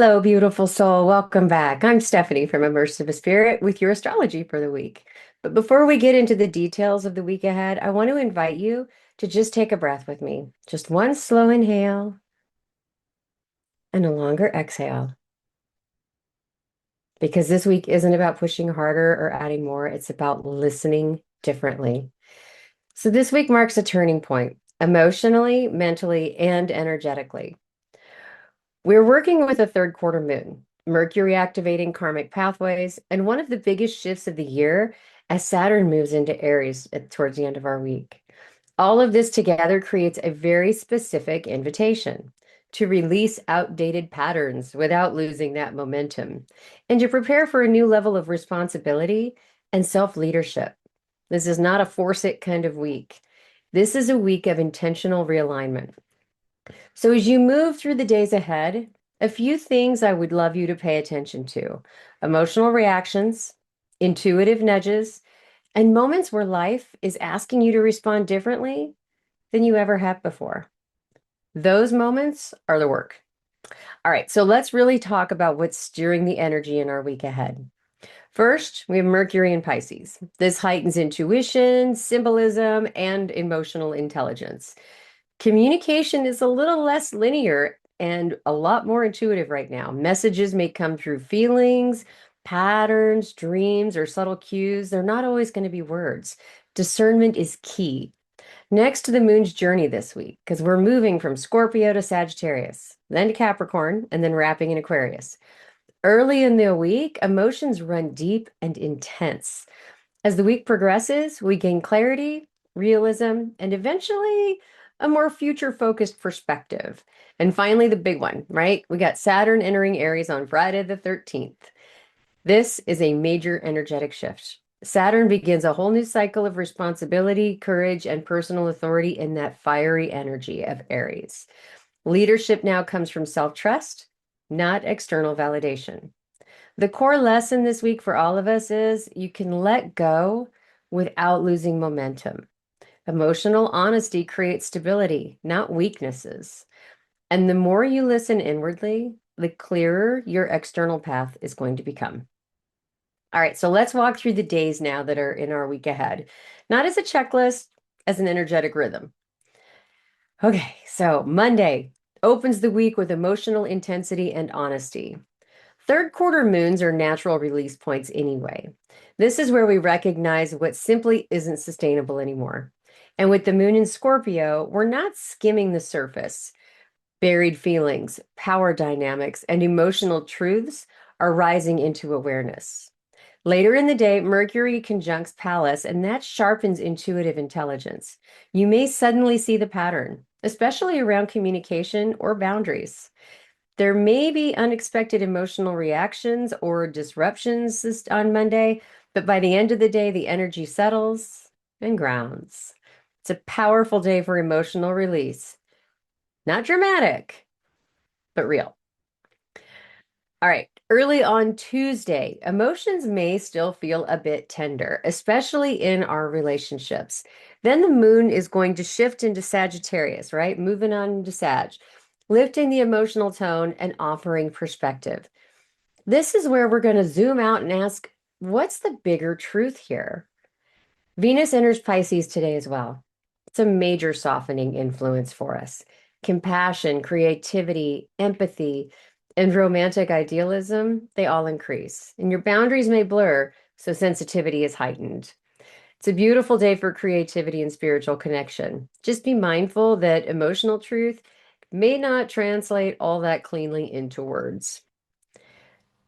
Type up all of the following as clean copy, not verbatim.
Hello, beautiful soul. Welcome back. I'm Stephanie from Immersive Spirit with your astrology for the week. But before we get into the details of the week ahead, I want to invite you to just take a breath with me. Just one slow inhale and a longer exhale. Because this week isn't about pushing harder or adding more, it's about listening differently. So this week marks a turning point emotionally, mentally, and energetically. We're working with a third quarter moon, Mercury activating karmic pathways, and one of the biggest shifts of the year as Saturn moves into Aries towards the end of our week. All of this together creates a very specific invitation to release outdated patterns without losing that momentum and to prepare for a new level of responsibility and self-leadership. This is not a force it kind of week. This is a week of intentional realignment. So, as you move through the days ahead, a few things I would love you to pay attention to: emotional reactions, intuitive nudges, and moments where life is asking you to respond differently than you ever have before. Those moments are the work. All right, so let's really talk about what's steering the energy in our week ahead. First, we have Mercury in Pisces. This heightens intuition, symbolism, and emotional intelligence. Communication is a little less linear and a lot more intuitive right now. Messages may come through feelings, patterns, dreams, or subtle cues. They're not always going to be words. Discernment is key. Next to the moon's journey this week, because we're moving from Scorpio to Sagittarius, then to Capricorn, and then wrapping in Aquarius. Early in the week, emotions run deep and intense. As the week progresses, we gain clarity, realism, and eventually a more future-focused perspective. And finally, the big one, right? We got Saturn entering Aries on Friday the 13th. This is a major energetic shift. Saturn begins a whole new cycle of responsibility, courage, and personal authority in that fiery energy of Aries. Leadership now comes from self-trust, not external validation. The core lesson this week for all of us is you can let go without losing momentum. Emotional honesty creates stability, not weaknesses. And the more you listen inwardly, the clearer your external path is going to become. All right, so let's walk through the days now that are in our week ahead, not as a checklist, as an energetic rhythm. Okay, so Monday opens the week with emotional intensity and honesty. Third quarter moons are natural release points anyway. This is where we recognize what simply isn't sustainable anymore. And with the moon in Scorpio, we're not skimming the surface. Buried feelings, power dynamics, and emotional truths are rising into awareness. Later in the day, Mercury conjuncts Pallas, and that sharpens intuitive intelligence. You may suddenly see the pattern, especially around communication or boundaries. There may be unexpected emotional reactions or disruptions on Monday, but by the end of the day, the energy settles and grounds. It's a powerful day for emotional release. Not dramatic, but real. All right. Early on Tuesday, emotions may still feel a bit tender, especially in our relationships. Then the moon is going to shift into Sagittarius, right? Moving on into Sag, lifting the emotional tone and offering perspective. This is where we're going to zoom out and ask, what's the bigger truth here? Venus enters Pisces today as well. It's a major softening influence for us. Compassion, creativity, empathy, and romantic idealism, they all increase. And your boundaries may blur, so sensitivity is heightened. It's a beautiful day for creativity and spiritual connection. Just be mindful that emotional truth may not translate all that cleanly into words.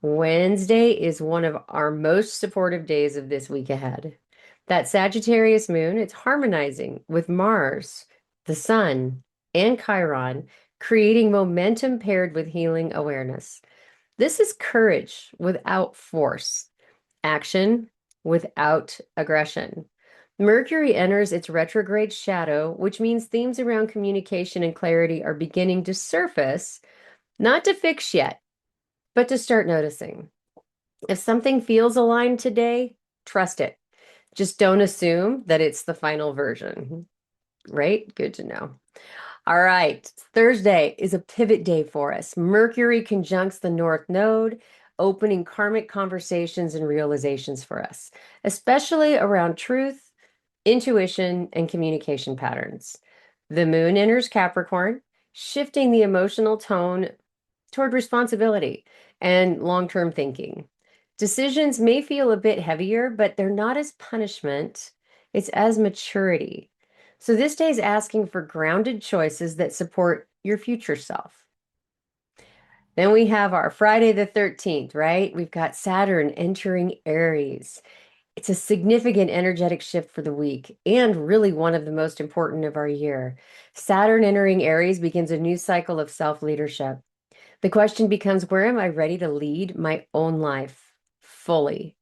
Wednesday is one of our most supportive days of this week ahead. That Sagittarius moon, it's harmonizing with Mars, the Sun, and Chiron, creating momentum paired with healing awareness. This is courage without force, action without aggression. Mercury enters its retrograde shadow, which means themes around communication and clarity are beginning to surface, not to fix yet, but to start noticing. If something feels aligned today, trust it. Just don't assume that it's the final version, right? Good to know. All right. Thursday is a pivot day for us. Mercury conjuncts the North Node, opening karmic conversations and realizations for us, especially around truth, intuition, and communication patterns. The moon enters Capricorn, shifting the emotional tone toward responsibility and long-term thinking. Decisions may feel a bit heavier, but they're not as punishment, it's as maturity. So this day is asking for grounded choices that support your future self. Then we have our Friday the 13th, right? We've got Saturn entering Aries. It's a significant energetic shift for the week and really one of the most important of our year. Saturn entering Aries begins a new cycle of self-leadership. The question becomes, where am I ready to lead my own life fully?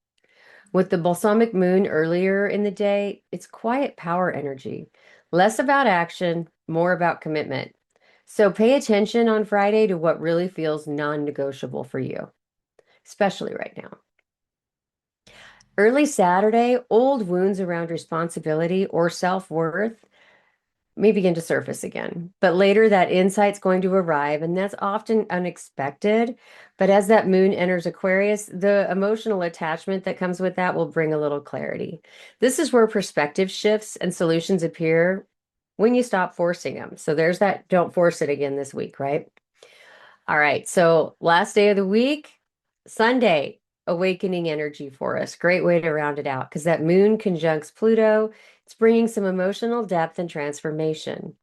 With the balsamic moon earlier in the day, it's quiet power energy, less about action, more about commitment. So pay attention on Friday to what really feels non-negotiable for you, especially right now. Early Saturday, old wounds around responsibility or self-worth may begin to surface again. But later, that insight's going to arrive, and that's often unexpected. But as that moon enters Aquarius, the emotional attachment that comes with that will bring a little clarity. This is where perspective shifts and solutions appear when you stop forcing them. So there's that don't force it again this week, right? All right. So last day of the week, Sunday, awakening energy for us. Great way to round it out because that moon conjuncts Pluto. It's bringing some emotional depth and transformation.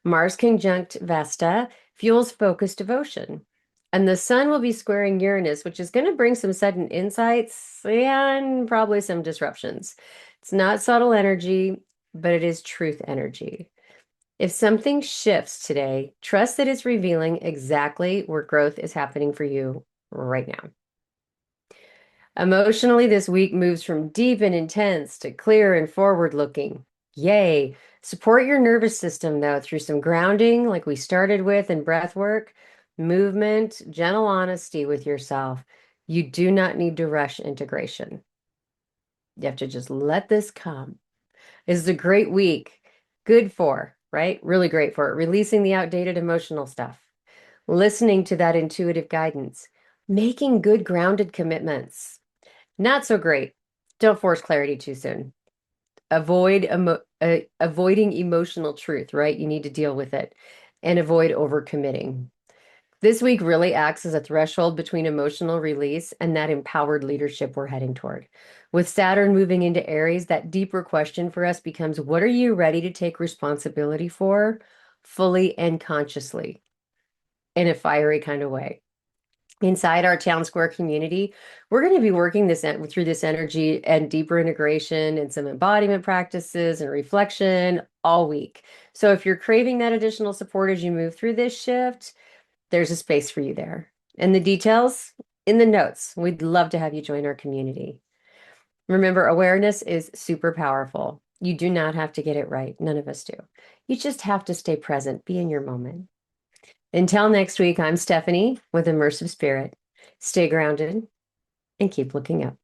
Mars conjunct Vesta fuels focused devotion. And the sun will be squaring Uranus, which is going to bring some sudden insights and probably some disruptions. It's not subtle energy, but it is truth energy. If something shifts today, trust that it's revealing exactly where growth is happening for you right now. Emotionally, this week moves from deep and intense to clear and forward looking. Yay. Support your nervous system, though, through some grounding, like we started with, and breath work, movement, gentle honesty with yourself. You do not need to rush integration. You have to just let this come. This is a great week. Good for, right? Really great for it. Releasing the outdated emotional stuff, listening to that intuitive guidance, making good grounded commitments. Not so great. Don't force clarity too soon. Avoiding emotional truth, right? You need to deal with it and avoid overcommitting. This week really acts as a threshold between emotional release and that empowered leadership we're heading toward. With Saturn moving into Aries, that deeper question for us becomes, what are you ready to take responsibility for fully and consciously in a fiery kind of way? Inside our town square community, we're going to be working through this energy and deeper integration and some embodiment practices and reflection all week. So if you're craving that additional support as you move through this shift, there's a space for you there. And the details in the notes. We'd love to have you join our community. Remember, awareness is super powerful. You do not have to get it right. None of us do. You just have to stay present, be in your moment. Until next week, I'm Stephanie with Immersive Spirit. Stay grounded and keep looking up.